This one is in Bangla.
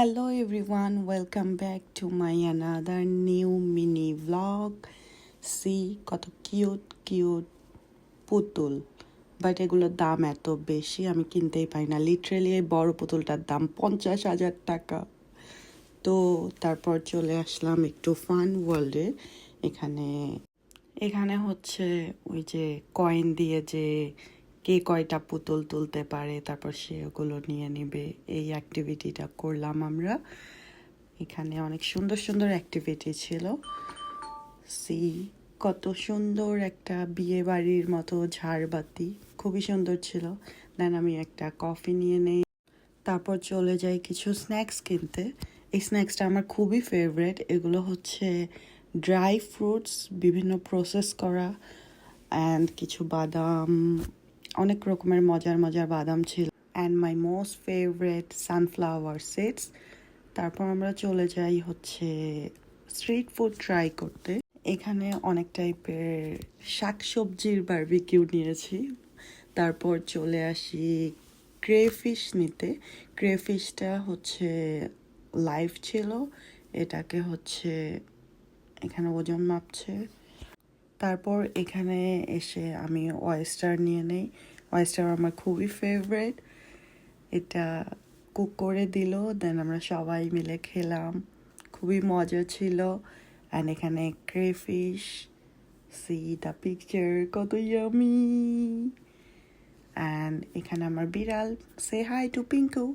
Hello everyone, welcome back to my another new mini vlog. See কত কিউট পুতুল, বাট এগুলোর দাম এত বেশি আমি কিনতেই পারি না। লিটারেলি এই বড় পুতুলটার দাম 50,000 টাকা। তো তারপর চলে আসলাম একটু ফান ওয়ার্ল্ডে। এখানে এখানে হচ্ছে ওই যে কয়েন দিয়ে যে কে কয়টা পুতুল তুলতে পারে তারপর সে ওগুলো নিয়ে নেবে, এই অ্যাক্টিভিটিটা করলাম আমরা। এখানে অনেক সুন্দর সুন্দর অ্যাক্টিভিটি ছিল। সি কত সুন্দর একটা বিয়ে বাড়ির মতো ঝাড়বাতি, খুবই সুন্দর ছিল। দেন আমি একটা কফি নিয়ে নেই, তারপর চলে যাই কিছু স্ন্যাক্স কিনতে। এই স্ন্যাক্সটা আমার খুবই ফেভারেট। এগুলো হচ্ছে ড্রাই ফ্রুটস, বিভিন্ন প্রসেস করা, অ্যান্ড কিছু বাদাম, অনেক রকমের মজার মজার বাদাম ছিল, and my most favourite sunflower seeds. তারপর আমরা চলে যাই হচ্ছে স্ট্রিট ফুড ট্রাই করতে। এখানে অনেক টাইপের শাকসবজির বারবিকিউ নিয়েছি। তারপর চলে আসি ক্রেফিশ নিতে। ক্রেফিশটা হচ্ছে লাইভ ছিল, এটাকে হচ্ছে এখানে ওজন মাপছে। তারপর এখানে এসে আমি ওয়েস্টার নিয়ে নেই। ওয়েস্টার আমার খুবই ফেভারিট। এটা কুক করে দিল, দেন আমরা সবাই মিলে খেলাম, খুবই মজা ছিল। অ্যান্ড এখানে ক্রেফিশ, সি দ্য পিকচার, কত ইয়ামি। অ্যান্ড এখানে আমার বিড়াল, সে হাই টু পিঙ্কু।